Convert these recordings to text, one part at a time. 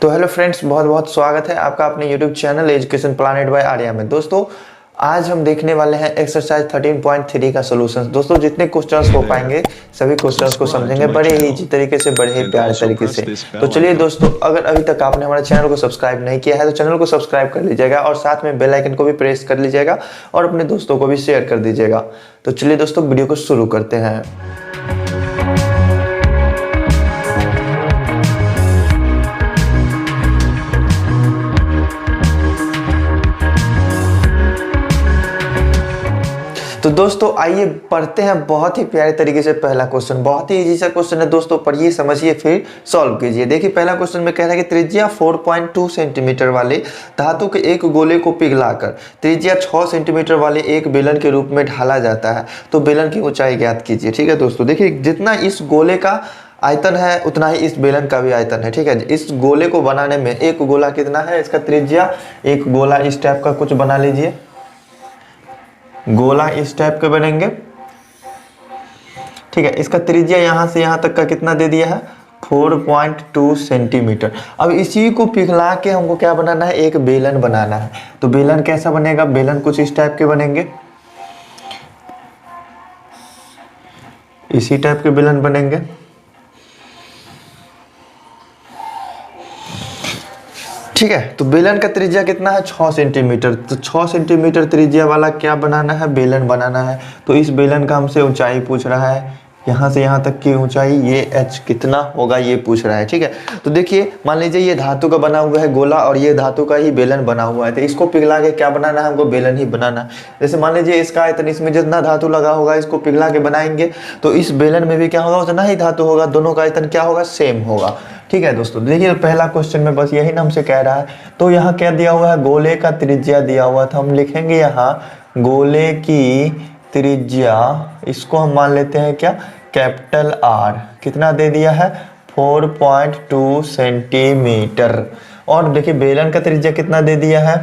तो hello friends, बहुत बहुत स्वागत है आपका अपने YouTube channel education planet by Arya में। दोस्तों आज हम देखने वाले हैं एक्सरसाइज 13.3 का सॉल्यूशंस। दोस्तों जितने क्वेश्चंस हो पाएंगे सभी क्वेश्चंस को समझेंगे बड़े ही इजी तरीके से, बड़े ही प्यारे तरीके से। तो चलिए दोस्तों, अगर अभी तक आपने हमारे चैनल को सब्सक्राइब नहीं किया है तो चैनल को सब्सक्राइब कर लीजिएगा और साथ में बेल आइकन को भी प्रेस कर लीजिएगा और अपने दोस्तों को भी शेयर कर दीजिएगा। तो चलिए दोस्तों, वीडियो को शुरू करते हैं। तो दोस्तों आइए पढ़ते हैं बहुत ही प्यारे तरीके से पहला क्वेश्चन। बहुत ही इजी सा क्वेश्चन है दोस्तों, पढ़िए समझिए फिर सॉल्व कीजिए। देखिए पहला क्वेश्चन में कह रहा है कि त्रिज्या 4.2 सेंटीमीटर वाले धातु के एक गोले को पिघलाकर त्रिज्या 6 सेंटीमीटर वाले एक बेलन के रूप में ढाला जाता है, तो बेलन की ऊंचाई ज्ञात कीजिए। ठीक है दोस्तों, देखिए जितना इस गोले का आयतन है उतना ही इस बेलन का भी आयतन है। ठीक है, इस गोले को बनाने में एक गोला कितना है, इसका त्रिज्या, एक गोला इस टाइप का कुछ बना लीजिए, गोला इस टाइप के बनेंगे। ठीक है, इसका त्रिज्या यहां से यहां तक का कितना दे दिया है, 4.2 सेंटीमीटर। अब इसी को पिघला के हमको क्या बनाना है, एक बेलन बनाना है। तो बेलन कैसा बनेगा, बेलन कुछ इस टाइप के बनेंगे, इसी टाइप के बेलन बनेंगे। ठीक है, तो बेलन का त्रिज्या कितना है, 6 सेंटीमीटर। तो 6 सेंटीमीटर त्रिज्या वाला क्या बनाना है, बेलन बनाना है। तो इस बेलन का हमसे ऊंचाई पूछ रहा है, यहाँ से यहाँ तक की ऊंचाई, ये h कितना होगा ये पूछ रहा है। ठीक है, तो देखिए मान लीजिए ये धातु का बना हुआ है गोला और ये धातु का ही बेलन बना हुआ है, तो इसको पिघला के क्या बनाना है, हमको बेलन ही बनाना है। जैसे मान लीजिए इसका आयतन, इसमें जितना धातु लगा होगा इसको पिघला के बनाएंगे तो इस बेलन में भी क्या होगा, उतना ही धातु होगा, दोनों का आयतन क्या होगा, सेम होगा। ठीक है दोस्तों, देखिए पहला क्वेश्चन में बस यही हमसे कह रहा है। तो यहाँ क्या दिया हुआ है, गोले का त्रिज्या दिया हुआ था, हम लिखेंगे यहाँ गोले की त्रिज्या, इसको हम मान लेते हैं क्या, कैपिटल आर। कितना दे दिया है, 4.2 सेंटीमीटर। और देखिए बेलन का त्रिज्या कितना दे दिया है,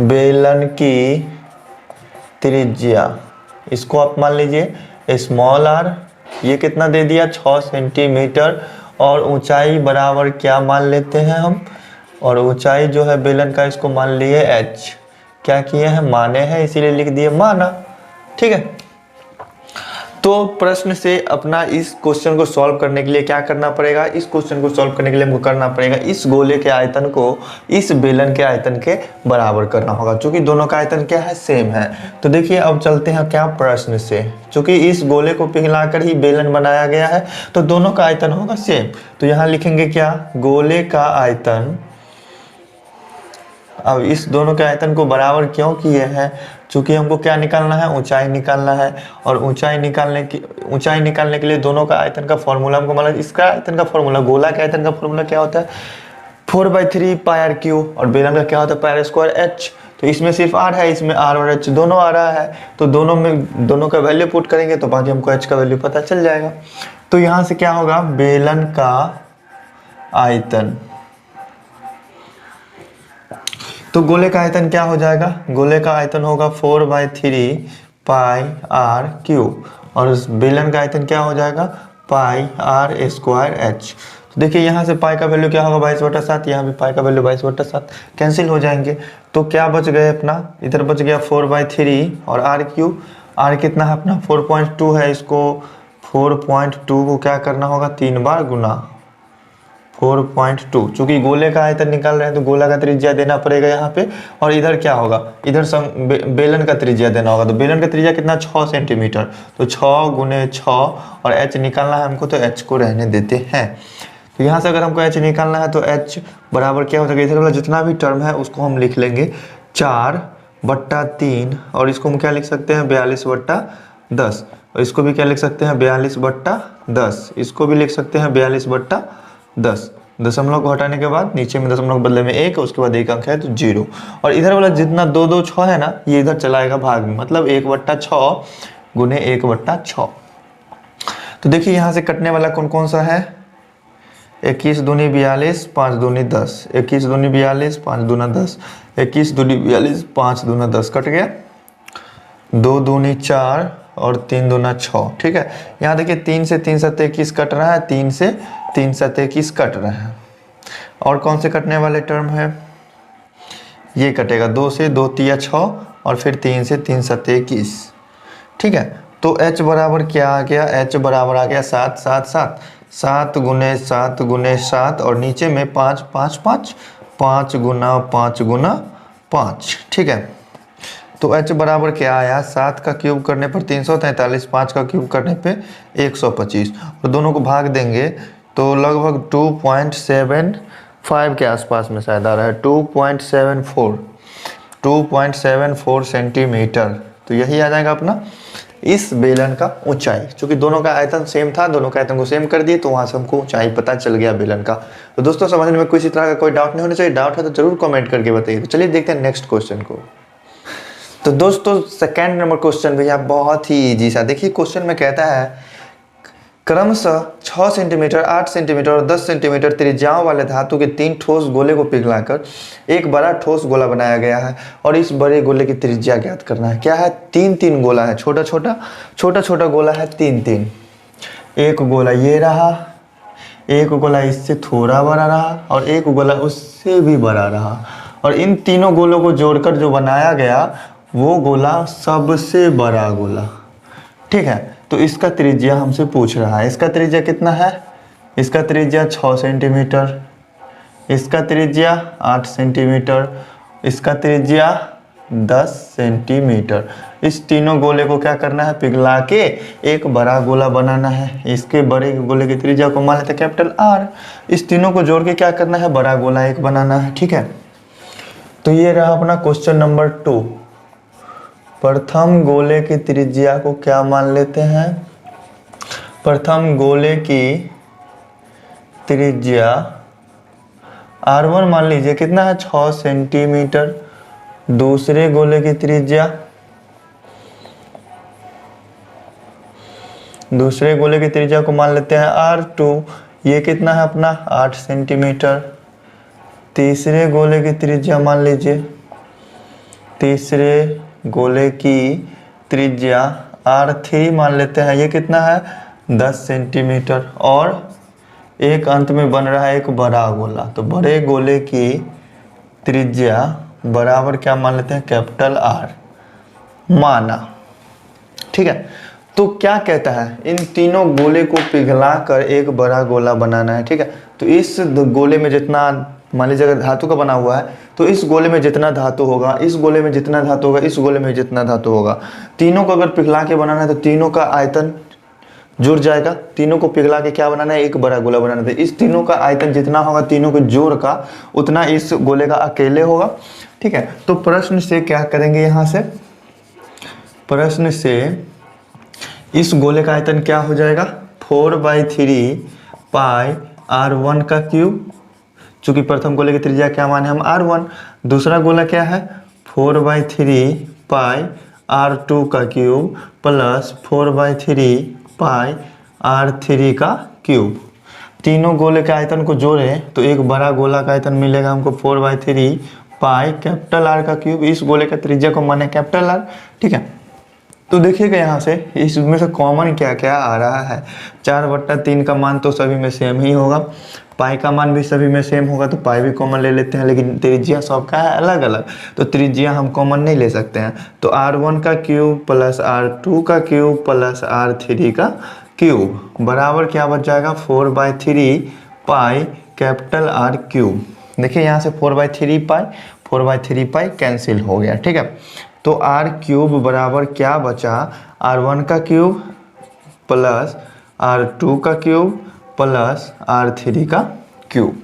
बेलन की त्रिज्या, इसको आप मान लीजिए स्मॉल आर, ये कितना दे दिया, 6 सेंटीमीटर। और ऊंचाई बराबर क्या मान लेते हैं हम, और ऊंचाई जो है बेलन का इसको मान लिए h। क्या किए हैं, माने हैं, इसीलिए लिख दिए माना। ठीक है, तो प्रश्न से अपना इस क्वेश्चन को सॉल्व करने के लिए क्या करना पड़ेगा, इस क्वेश्चन को सॉल्व करने के लिए हमको करना पड़ेगा इस गोले के आयतन को इस बेलन के आयतन के बराबर करना होगा, क्योंकि दोनों का आयतन क्या है, सेम है। तो देखिए अब चलते हैं क्या प्रश्न से, क्योंकि इस गोले को पिघलाकर ही बेलन बनाया गया है तो दोनों का आयतन होगा सेम। तो यहाँ लिखेंगे क्या, गोले का आयतन। अब इस दोनों के आयतन को बराबर क्यों किए हैं, चूंकि हमको क्या निकालना है, ऊंचाई निकालना है। और ऊंचाई निकालने के लिए दोनों का आयतन का फॉर्मूला हमको मतलब इसका आयतन का फॉर्मूला, गोला के आयतन का फॉर्मूला क्या होता है, 4/3 पाई आर क्यू, और बेलन का क्या होता है, पाई आर स्क्वायर h। तो इसमें सिर्फ r है, इसमें r और h दोनों आ रहा है, तो दोनों का वैल्यू पुट करेंगे तो बाकी हमको h का वैल्यू पता चल जाएगा। तो यहाँ से क्या होगा, बेलन का आयतन, तो गोले का आयतन क्या हो जाएगा, गोले का आयतन होगा 4/3 पाई आर क्यूब, और उस बेलन का आयतन क्या हो जाएगा, पाई आर स्क्वायर h। तो देखिए यहाँ से पाई का वैल्यू क्या होगा, 22/7, यहाँ भी पाई का वैल्यू 22/7 कैंसिल हो जाएंगे। तो क्या बच गए अपना, इधर बच गया 4/3 और आर क्यूब, आर कितना है अपना 4.2 है, इसको 4.2 को क्या करना होगा, 3 बार गुना 4.2। चूंकि गोले का आयतन निकाल रहे हैं तो गोला का त्रिज्या देना पड़ेगा यहाँ पे, और इधर क्या होगा, इधर बेलन का त्रिज्या देना होगा। तो बेलन का त्रिज्या कितना, 6 सेंटीमीटर, तो 6 गुने 6, और h निकालना है हमको तो h को रहने देते हैं। तो यहाँ से अगर हमको h निकालना है तो h बराबर क्या हो जाएगा, इधर वाला जितना भी टर्म है उसको हम लिख लेंगे 4/3, और इसको हम क्या लिख सकते हैं, 42/10, और इसको भी क्या लिख सकते हैं, 42/10, इसको भी लिख सकते हैं 42/10। दशमलव को हटाने के बाद नीचे में दशमलव के बदले में 1, उसके बाद 1 अंक है तो 0। और इधर वाला जितना 2 2 6 है ना, ये इधर चलाएगा भाग में, मतलब 1/6 गुने 1/6। तो देखिए यहाँ से कटने वाला कौन कौन सा है, 21 दूनी 42, 5 दूनी 10, 21 दूनी 42, 5 दूना 10, 21 दूनी 42, 5 दूना 10, कट गया। 2 दूनी 4 और 3 दूना 6। ठीक है, यहाँ देखिए 3 से 3 7 21 कट रहा है, 3 से 3 7 21 कट रहा है। और कौन से कटने वाले टर्म है, ये कटेगा 2 से 2 तिया 6 और फिर 3 से 3 सत्ते 21। ठीक है, तो h बराबर क्या आ गया, h बराबर आ गया 7 7 7 7 गुने 7 गुने 7 और नीचे में 5 5 5 5 गुना 5 गुना 5। ठीक है, तो h बराबर क्या आया, 7 का क्यूब करने पर 343, 5 का क्यूब करने पे 125 और दोनों को भाग देंगे तो लगभग 2.75 के आसपास में शायद आ रहा है, 2.74 सेंटीमीटर। तो यही आ जाएगा अपना इस बेलन का ऊंचाई। क्योंकि दोनों का आयतन सेम था, दोनों का आयतन को सेम कर दिए तो वहां से हमको ऊंचाई पता चल गया बेलन का। तो दोस्तों समझने में किसी तरह का कोई डाउट नहीं होना चाहिए, डाउट है तो जरूर कमेंट करके बताइए। तो चलिए देखते हैं नेक्स्ट क्वेश्चन को। तो दोस्तों सेकेंड नंबर क्वेश्चन भैया बहुत ही इजी सा। देखिए क्वेश्चन में कहता है क्रमशः 6 सेंटीमीटर, 8 सेंटीमीटर और 10 सेंटीमीटर त्रिज्याओं वाले धातु के 3 ठोस गोले को पिघलाकर एक बड़ा ठोस गोला बनाया गया है और इस बड़े गोले की त्रिज्या ज्ञात करना है। क्या है, 3 गोला है, छोटा छोटा गोला है 3। एक गोला ये रहा, एक गोला इससे थोड़ा बड़ा रहा और एक गोला उससे भी बड़ा रहा और इन तीनों गोलों को जोड़कर जो बनाया गया वो गोला सबसे बड़ा गोला। ठीक है, तो इसका त्रिज्या हमसे पूछ रहा है। इसका त्रिज्या कितना है, इसका त्रिज्या 6 सेंटीमीटर, इसका त्रिज्या 8 सेंटीमीटर, इसका त्रिज्या 10 सेंटीमीटर। इस तीनों गोले को क्या करना है, पिघला के एक बड़ा गोला बनाना है। इसके बड़े गोले की त्रिज्या को मान लेते हैं कैपिटल R। इस तीनों को जोड़ के क्या करना है, बड़ा गोला एक बनाना है। ठीक है, तो ये रहा अपना क्वेश्चन नंबर 2। प्रथम गोले की त्रिज्या को क्या मान लेते हैं, प्रथम गोले की त्रिज्या R1 मान लीजिए कितना है, 6 सेंटीमीटर। दूसरे गोले की त्रिज्या, दूसरे गोले की त्रिज्या को मान लेते हैं R2, ये कितना है अपना 8 सेंटीमीटर। तीसरे गोले की त्रिज्या मान लीजिए, तीसरे गोले की त्रिज्या R3 मान लेते हैं, ये कितना है 10 सेंटीमीटर। और एक अंत में बन रहा है एक बड़ा गोला, तो बड़े गोले की त्रिज्या बराबर क्या मान लेते हैं, कैपिटल R माना। ठीक है, तो क्या कहता है, इन तीनों गोले को पिघलाकर एक बड़ा गोला बनाना है। ठीक है, तो इस गोले में जितना, मान लीजिए अगर धातु का बना हुआ है तो इस गोले में जितना धातु होगा, इस गोले में जितना धातु होगा, इस गोले में जितना धातु होगा, तीनों को अगर पिघला के बनाना है तो तीनों का आयतन जुड़ जाएगा। तीनों को पिघला के क्या बनाना है, एक बड़ा गोला बनाना है। इस तीनों का आयतन जितना होगा तीनों के जोड़ का उतना इस गोले का अकेले होगा। ठीक है, तो प्रश्न से क्या करेंगे, यहाँ से प्रश्न से इस गोले का आयतन क्या हो जाएगा, 4/3 पाई R1 का क्यूब। चूंकि प्रथम गोले की त्रिज्या क्या माने हम R1, दूसरा गोला क्या है 4/3 पाई R2 का क्यूब प्लस 4/3 पाई R3 का क्यूब। तीनों गोले के आयतन को जोड़े तो एक बड़ा गोला का आयतन मिलेगा हमको 4/3 पाई कैपिटल R का क्यूब। इस गोले का त्रिज्या को माने कैपिटल R। ठीक है, तो देखिएगा यहाँ से इसमें से कॉमन क्या क्या आ रहा है। 4/3 का मान तो सभी में सेम ही होगा, पाई का मान भी सभी में सेम होगा, तो पाई भी कॉमन ले लेते हैं, लेकिन त्रिज्या सबका है अलग अलग, तो त्रिज्या हम कॉमन नहीं ले सकते हैं। तो R1 का क्यूब प्लस R2 का क्यूब प्लस R3 का क्यूब बराबर क्या बच जाएगा, 4/3 पाई कैपिटल R क्यूब। देखिए यहाँ से 4/3 पाई कैंसिल हो गया। ठीक है, तो R क्यूब बराबर क्या बचा, R1 का क्यूब प्लस R2 का क्यूब प्लस R3 का क्यूब।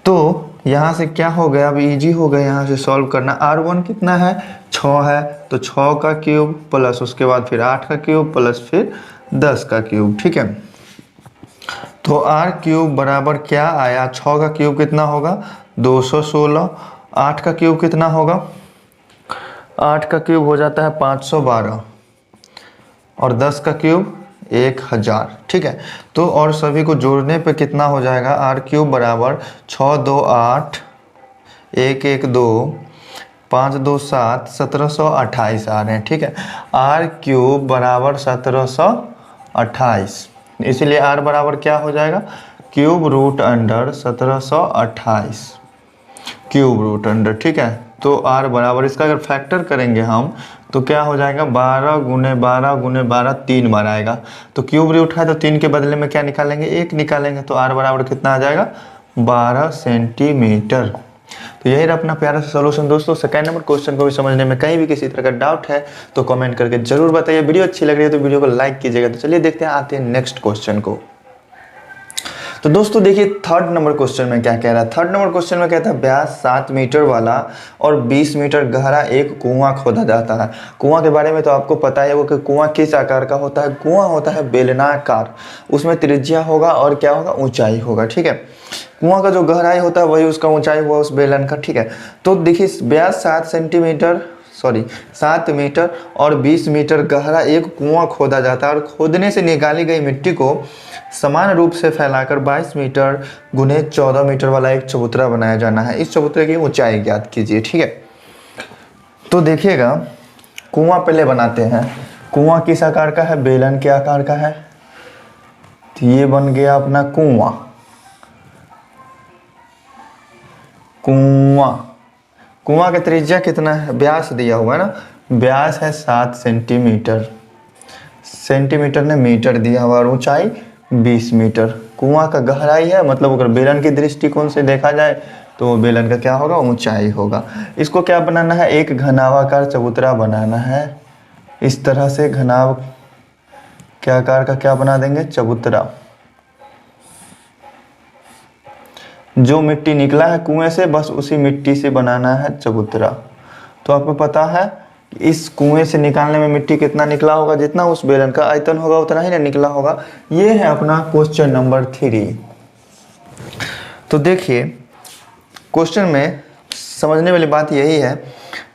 तो यहाँ से क्या हो गया, अब इजी हो गया यहाँ से सॉल्व करना। R1 कितना है 6 है, तो 6 का क्यूब प्लस उसके बाद फिर 8 का क्यूब प्लस फिर 10 का क्यूब। ठीक है, तो R क्यूब बराबर क्या आया, 6 का क्यूब कितना होगा 216, 8 का क्यूब कितना होगा, 8 का क्यूब हो जाता है 512 और 10 का क्यूब 1000। ठीक है, तो और सभी को जोड़ने पे कितना हो जाएगा, R क्यूब बराबर 6 2 8 1 1 2 5 2 7 1728 आ रहे हैं। ठीक है, R क्यूब बराबर 1728, इसलिए R बराबर क्या हो जाएगा cube root under 1728 cube root under, ठीक है। तो r बराबर, इसका अगर फैक्टर करेंगे हम तो क्या हो जाएगा, 12 गुने 12 गुने 12 3 बार आएगा। तो क्यूब रूट है तो 3 के बदले में क्या निकालेंगे, 1 निकालेंगे। तो r बराबर कितना आ जाएगा, 12 सेंटीमीटर। तो यही रहा अपना प्यारा सा सोल्यूशन दोस्तों। सेकंड नंबर क्वेश्चन को भी समझने में कहीं भी किसी तरह का डाउट है तो कमेंट करके जरूर बताइए। वीडियो अच्छी लग रही है तो वीडियो को लाइक कीजिएगा। तो चलिए देखते हैं, आते हैं नेक्स्ट क्वेश्चन को। तो दोस्तों देखिए थर्ड नंबर क्वेश्चन में क्या कह रहा है। थर्ड नंबर क्वेश्चन में कहता है व्यास 7 मीटर वाला और 20 मीटर गहरा एक कुआं खोदा जाता है। कुआं के बारे में तो आपको पता ही होगा कि कुआं किस आकार का होता है। कुआं होता है बेलनाकार, उसमें त्रिज्या होगा और क्या होगा, ऊंचाई होगा, ठीक है। कुआं का जो गहराई होता है वही उसका ऊंचाई हुआ उस बेलन का, ठीक है। तो देखिए व्यास 7 मीटर और 20 मीटर गहरा एक कुआं खोदा जाता है और खोदने से निकाली गई मिट्टी को समान रूप से फैलाकर 22 मीटर गुने 14 मीटर वाला एक चबूतरा बनाया जाना है। इस चबूतरे की ऊंचाई ज्ञात कीजिए, ठीक है। तो देखिएगा कुआं पहले बनाते हैं। कुआं किस आकार का है, बेलन के आकार का है। तो ये बन गया अपना कुआं। कुआं का त्रिज्या कितना है, व्यास दिया हुआ है ना, व्यास है 7 सेंटीमीटर। सेंटीमीटर ने मीटर दिया हुआ और ऊंचाई 20 मीटर। कुआं का गहराई है, मतलब अगर बेलन के दृष्टिकोण से देखा जाए तो बेलन का क्या होगा, ऊंचाई होगा। इसको क्या बनाना है, एक घनावाकार चबूतरा बनाना है। इस तरह से घनाव के आकार का क्या बना देंगे, चबूतरा। जो मिट्टी निकला है कुएं से बस उसी मिट्टी से बनाना है चबूतरा। तो आपको पता है इस कुएं से निकालने में मिट्टी कितना निकला होगा, जितना उस बेलन का आयतन होगा उतना ही ना निकला होगा। ये है अपना क्वेश्चन नंबर 3। तो देखिए क्वेश्चन में समझने वाली बात यही है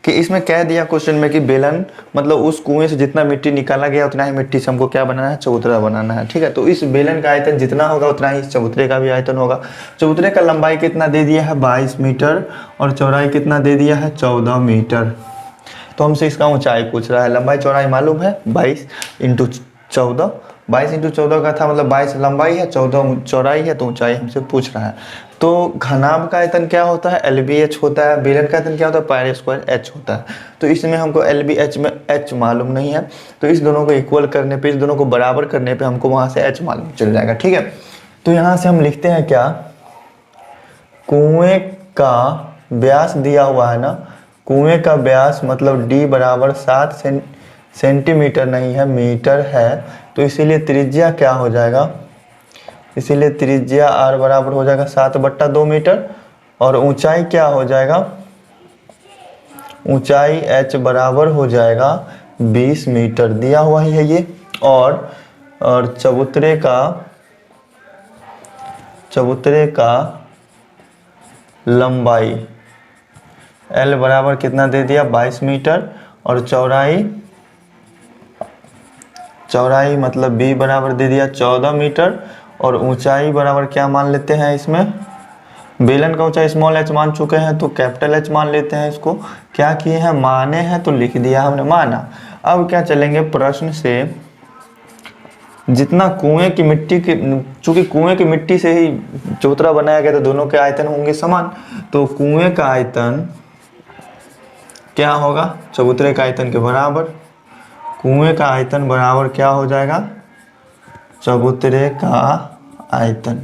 कि इसमें कह दिया क्वेश्चन में कि बेलन मतलब उस कुएं से जितना मिट्टी निकाला गया उतना ही मिट्टी से हमको क्या बनाना है, चबूतरा बनाना है, ठीक है। तो इस बेलन का आयतन जितना होगा उतना ही इस चबूतरे का भी आयतन होगा। चबूतरे का लंबाई कितना दे दिया है, 22 मीटर और चौड़ाई कितना दे दिया है, 14 मीटर। तो हमसे इसका ऊंचाई पूछ रहा है। लंबाई चौड़ाई मालूम है, 22 इंटू 14, 22 इंटू 14 का था, मतलब 22 लंबाई है, 14 चौड़ाई है, तो ऊंचाई हमसे पूछ रहा है। तो घनाभ का आयतन क्या होता है, LBH होता है। बेलन का आयतन क्या होता है, पाई स्क्वायर H होता है। तो इसमें हमको LBH में H मालूम नहीं है, तो इस दोनों को इक्वल करने पे, इस दोनों को बराबर करने पे हमको वहाँ से H मालूम चल जाएगा, ठीक है। तो यहाँ से हम लिखते हैं क्या, कुएं का व्यास दिया हुआ है ना, कुएं का व्यास मतलब D बराबर 7 सेंटीमीटर नहीं है, मीटर है। तो इसीलिए त्रिज्या क्या हो जाएगा, इसीलिए त्रिज्या R बराबर हो जाएगा 7/2 मीटर और ऊंचाई क्या हो जाएगा, ऊंचाई H बराबर हो जाएगा 20 मीटर, दिया हुआ ही है ये। और चबूतरे का लंबाई L बराबर कितना दे दिया, 22 मीटर और चौड़ाई मतलब B बराबर दे दिया 14 मीटर और ऊंचाई बराबर क्या मान लेते हैं, इसमें बेलन का ऊंचाई स्मॉल h मान चुके हैं तो कैपिटल H मान लेते हैं। इसको क्या किए हैं, माने हैं तो लिख दिया हमने, माना। अब क्या चलेंगे प्रश्न से, जितना कुएं की मिट्टी की, चूंकि कुएं की मिट्टी से ही चबूतरा बनाया गया तो दोनों के आयतन होंगे समान। तो कुएं का आयतन क्या होगा, चबूतरे का आयतन के बराबर। कुएं का आयतन बराबर क्या हो जाएगा, चबूतरे का आयतन।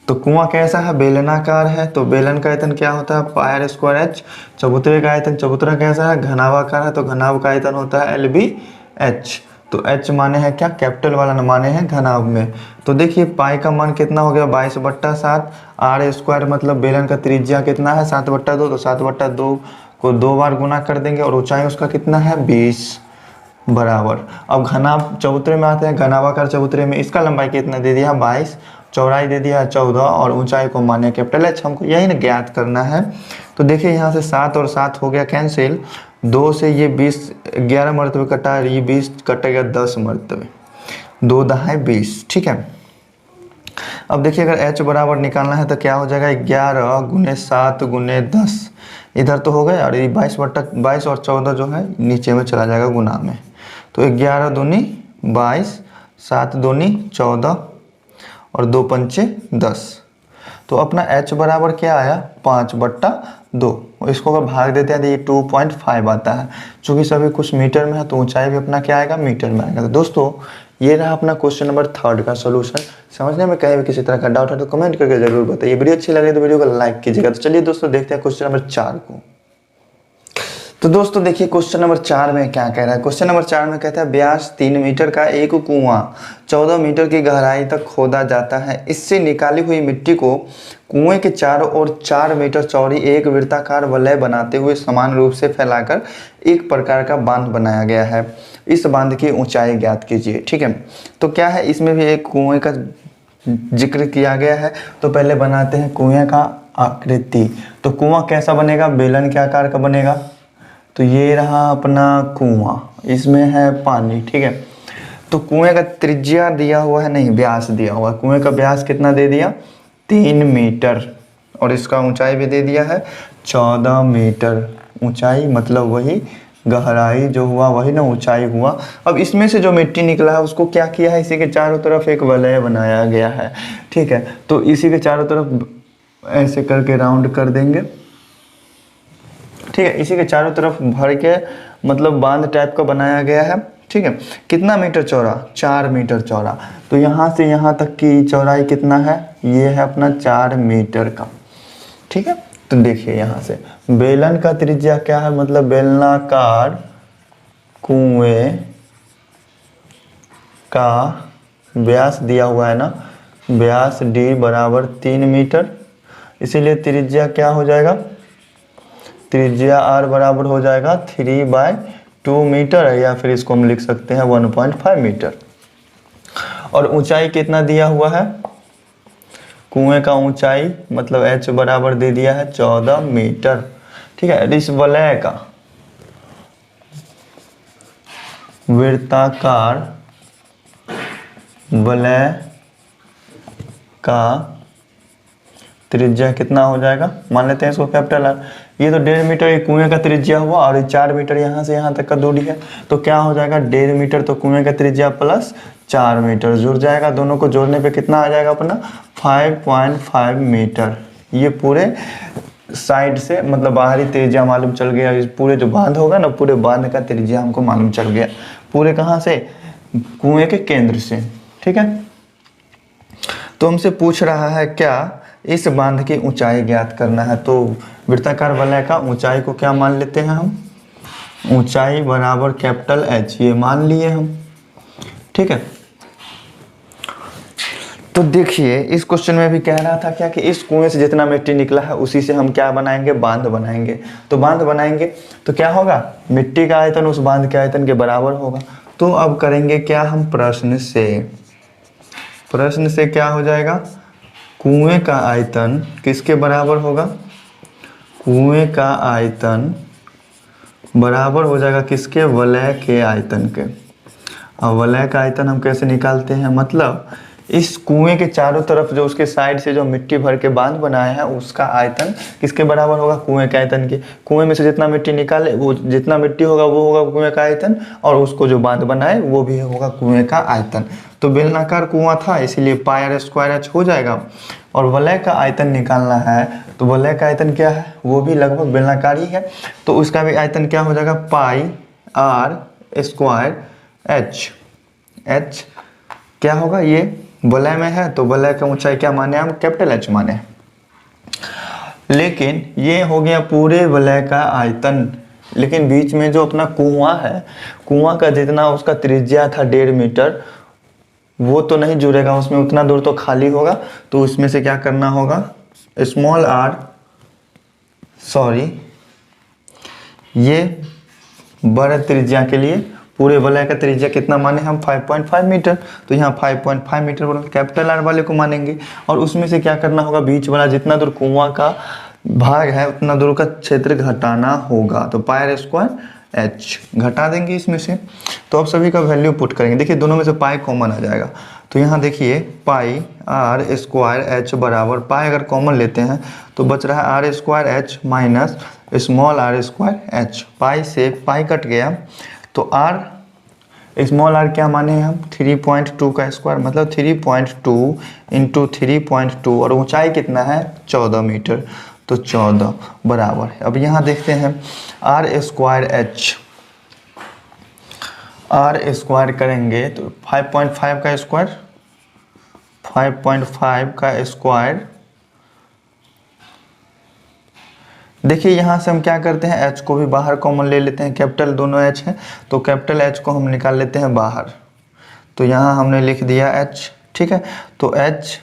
तो कुआं कैसा है, बेलनाकार है, तो बेलन का आयतन क्या होता है, पाई स्क्वायर H। चबूतरे का आयतन, चबूतरा कैसा है, घनावाकार है, तो घनाभ का आयतन होता है LBH। तो H माने हैं क्या, कैपिटल वाला न माने हैं घनाभ में। तो देखिए पाई का मान कितना हो गया, 22/7। R स्क्वायर मतलब बेलन का त्रिज्या कितना है, 7/2, तो 7/2 को 2 बार गुना कर देंगे और ऊंचाई उसका कितना है, 20 बराबर। अब घनाभ चबूतरे में आते हैं, घनावाकार चबूतरे में इसका लंबाई कितना दे दिया, 22, चौड़ाई दे दिया 14 और ऊंचाई को माने कैपिटल H। हमको यही ना ज्ञात करना है। तो देखिए यहाँ से 7 और 7 हो गया कैंसिल, 2 से ये 20 11 मरतबे कटा, ये 20 कटेगा 10 मरतबे, 2 दहाई 20, ठीक है। अब देखिए अगर H बराबर निकालना है तो क्या हो जाएगा, 11 गुने 7 गुने 10, इधर तो हो गया और ये 22 और 14 जो है नीचे में चला जाएगा गुना में। तो 11 दूनी 22, 7 दूनी 14 और 2 पंचे 10। तो अपना h बराबर क्या आया 5/2। इसको अगर भाग देते हैं तो ये 2.5 आता है। चूँकि सभी कुछ मीटर में है तो ऊंचाई भी अपना क्या आएगा मीटर में आएगा। तो दोस्तों ये रहा अपना क्वेश्चन नंबर 3 का सोल्यूशन। समझने में कहीं भी किसी तरह का डाउट है तो कमेंट करके जरूर बताइए। वीडियो अच्छी लगे तो वीडियो को लाइक कीजिएगा। तो चलिए दोस्तों देखते हैं क्वेश्चन नंबर 4 को। तो दोस्तों देखिए क्वेश्चन नंबर 4 में क्या कह रहा है। क्वेश्चन नंबर 4 में कहता है व्यास 3 मीटर का एक कुआं 14 मीटर की गहराई तक खोदा जाता है। इससे निकाली हुई मिट्टी को कुएं के चारों ओर 4 मीटर चौड़ी एक वृत्ताकार वलय बनाते हुए समान रूप से फैलाकर एक प्रकार का बांध बनाया गया है। इस बांध की ऊंचाई ज्ञात कीजिए। ठीक है, तो क्या है इसमें भी एक कुएं का जिक्र किया गया है। तो पहले बनाते हैं कुएं का आकृति। तो कुआं कैसा बनेगा, बेलन के आकार का बनेगा। तो ये रहा अपना कुआं, इसमें है पानी। ठीक है, तो कुएं का त्रिज्या दिया हुआ है, नहीं व्यास दिया हुआ है। कुएं का व्यास कितना दे दिया 3 मीटर और इसका ऊंचाई भी दे दिया है 14 मीटर। ऊंचाई मतलब वही गहराई जो हुआ वही ना ऊंचाई हुआ। अब इसमें से जो मिट्टी निकला है उसको क्या किया है, इसी के चारों तरफ एक वलय बनाया गया है। ठीक है, तो इसी के चारों तरफ ऐसे करके राउंड कर देंगे। ठीक है, इसी के चारों तरफ भर के मतलब बांध टाइप का बनाया गया है। ठीक है, कितना मीटर चौड़ा 4 मीटर चौड़ा। तो यहाँ से यहाँ तक की चौड़ाई कितना है, ये है अपना 4 मीटर का। ठीक है, तो देखिए यहाँ से बेलन का त्रिज्या क्या है, मतलब बेलनाकार कुएं का व्यास दिया हुआ है ना, व्यास d बराबर 3 मीटर। इसीलिए त्रिज्या क्या हो जाएगा, त्रिज्या r बराबर हो जाएगा 3/2 मीटर, या फिर इसको हम लिख सकते हैं 1.5 मीटर। और ऊंचाई कितना दिया हुआ है, कुएं का ऊंचाई मतलब h बराबर दे दिया है 14 मीटर। ठीक है, इस वलय का वृत्ताकार वलय का त्रिज्या कितना हो जाएगा, मान लेते हैं इसको कैपिटल R। ये तो 1.5 मीटर ये कुएं का त्रिज्या हुआ और 4 मीटर यहाँ से यहाँ तक का दूरी है। तो क्या हो जाएगा 1.5 मीटर, तो कुएं का त्रिज्या प्लस 4 मीटर जुड़ जाएगा। दोनों को जोड़ने पे कितना आ जाएगा अपना 5.5 मीटर। ये पूरे साइड से मतलब बाहरी त्रिज्या मालूम चल गया। इस पूरे जो बांध होगा ना, पूरे बांध का त्रिज्या हमको मालूम चल गया। पूरे कहाँ से, कुएं के केंद्र से। ठीक है, तो हमसे पूछ रहा है क्या, इस बांध की ऊंचाई ज्ञात करना है। तो वृत्ताकार वलय का ऊंचाई को क्या मान लेते हैं हम, ऊंचाई बराबर कैपिटल H, ये मान लिए हम। ठीक है, तो देखिए इस क्वेश्चन में भी कह रहा था क्या कि इस कुएं से जितना मिट्टी निकला है उसी से हम क्या बनाएंगे, बांध बनाएंगे। तो बांध बनाएंगे तो क्या होगा, मिट्टी का आयतन उस बांध के आयतन के बराबर होगा। तो अब करेंगे क्या हम, प्रश्न से क्या हो जाएगा, कुएं का आयतन किसके बराबर होगा, कुएं का आयतन बराबर हो जाएगा किसके, वलय के आयतन के। अब वलय का आयतन हम कैसे निकालते हैं, मतलब इस कुएं के चारों तरफ जो उसके साइड से जो मिट्टी भर के बांध बनाया है उसका आयतन किसके बराबर होगा, कुएं के आयतन के। कुएं में से जितना मिट्टी निकाले वो जितना मिट्टी होगा वो होगा कुएं का आयतन, और उसको जो बांध बनाए वो भी होगा कुएं का आयतन। तो बेलनाकार कुआं था इसीलिए πr² हो जाएगा। और वलय का आयतन निकालना है तो वलय का आयतन क्या है, वो भी लगभग बेलनाकार ही है। तो उसका भी आयतन क्या हो जाएगा πr²h। h क्या होगा, ये वलय में है तो वलय का ऊंचाई क्या माने हम, कैपिटल H माने। लेकिन ये हो गया पूरे वलय का आयतन, लेकिन बीच में जो अपना कुआं है, कुआं का जितना उसका त्रिज्या था 1.5 मीटर वो तो नहीं जुड़ेगा उसमें, उतना दूर तो खाली होगा। तो उसमें से क्या करना होगा, स्मॉल r, ये बड़े त्रिज्या के लिए पूरे वलय का त्रिज्या कितना माने हम, 5.5 मीटर। तो यहाँ 5.5 मीटर बोलो कैपिटल R वाले को मानेंगे। और उसमें से क्या करना होगा, बीच वाला जितना दूर कुआं का भाग है उतना दूर का क्षेत्र घटाना होगा। तो πr²h घटा देंगे इसमें से। तो अब सभी का वैल्यू पुट करेंगे। देखिए दोनों में से पाई कॉमन आ जाएगा। तो यहाँ देखिए πr² बराबर पाई अगर कॉमन लेते हैं तो बच रहा है r² माइनस स्मॉल r²। पाई से पाई कट गया तो r स्मॉल आर क्या माने हम 3.2 का स्क्वायर, मतलब 3.2 इंटू 3.2 और ऊंचाई कितना है 14 मीटर, तो 14 बराबर। अब यहाँ देखते हैं R square H, R square करेंगे तो 5.5 का स्क्वायर, 5.5 का स्क्वायर। देखिए यहाँ से हम क्या करते हैं, एच को भी बाहर कॉमन ले लेते हैं, कैपिटल दोनों एच हैं तो कैपिटल एच को हम निकाल लेते हैं बाहर, तो यहाँ हमने लिख दिया एच, ठीक है। तो एच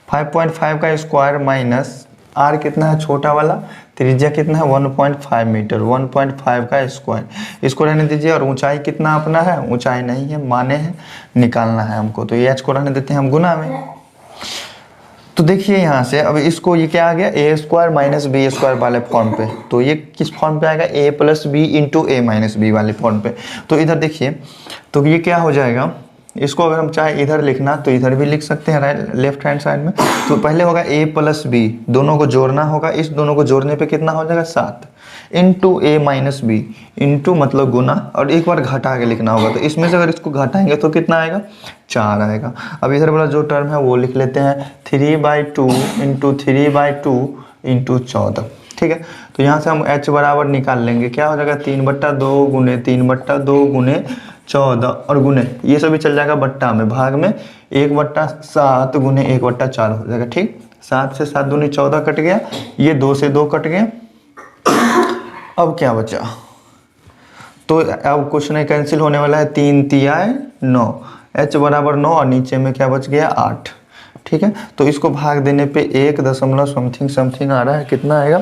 5.5 का स्क्वायर माइनस आर कितना है छोटा वाला, त्रिज्या कितना है 1.5 मीटर, 1.5 का स्क्वायर, इसको रहने दीजिए। और ऊंचाई कितना अपना है, ऊंचाई नहीं है माने है, निकालना है हमको, तो ये एच को रहने देते हैं हम गुना में। तो देखिए यहाँ से अब इसको, ये क्या आ गया ए स्क्वायर माइनस बी स्क्वायर वाले फॉर्म पे, तो ये किस फॉर्म पे आएगा ए प्लस बी इंटू ए माइनस बी वाले फॉर्म पे। तो इधर देखिए, तो ये क्या हो जाएगा, इसको अगर हम चाहे इधर लिखना तो इधर भी लिख सकते हैं राइट लेफ्ट हैंड साइड में। तो पहले होगा ए प्लस बी, दोनों को जोड़ना होगा, इस दोनों को जोड़ने पे कितना हो जाएगा 7 इंटू ए माइनस बी, इंटू मतलब गुना, और एक बार घटा के लिखना होगा। तो इसमें से अगर इसको घटाएंगे तो कितना आएगा 4 आएगा। अब इधर वाला जो टर्म है वो लिख लेते हैं 3/2 इंटू 3/2 इंटू 14, ठीक है। तो यहाँ से हम h बराबर निकाल लेंगे, क्या हो जाएगा 3/2 गुने 3/2 गुने 14 और गुने ये सभी चल जाएगा बट्टा में, भाग में 1/7 गुने 1/4 हो जाएगा, ठीक। 7 से 7 दूनी 14 कट गया, ये 2 से 2 कट गया। अब क्या बचा, तो अब कुछ नहीं कैंसिल होने वाला है, 3 तिया 9, h बराबर 9 और नीचे में क्या बच गया 8, ठीक है। तो इसको भाग देने पे 1 दशमलव समथिंग समथिंग आ रहा है, कितना आएगा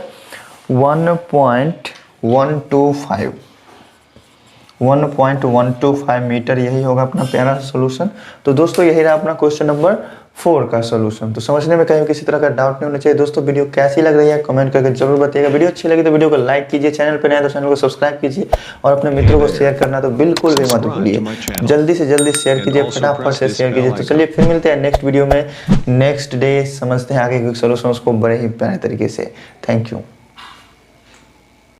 1.125 मीटर, यही होगा अपना प्यारा सोल्यूशन। तो दोस्तों यही रहा अपना क्वेश्चन नंबर 4 का सोल्यूशन। तो समझने में कहीं किसी तरह का डाउट नहीं होना चाहिए। दोस्तों वीडियो कैसी लग रही है कमेंट करके जरूर बताइएगा। वीडियो अच्छी लगी तो वीडियो को लाइक कीजिए, चैनल पर नए तो चैनल को सब्सक्राइब कीजिए और अपने मित्रों को शेयर करना तो बिल्कुल भी मत भूलिए, जल्दी से जल्दी शेयर कीजिए, फटाफट से शेयर कीजिए। तो चलिए फिर मिलते हैं नेक्स्ट वीडियो में, नेक्स्ट डे समझते हैं आगे के सोल्यूशन को बड़े ही प्यारे तरीके से। Thank you.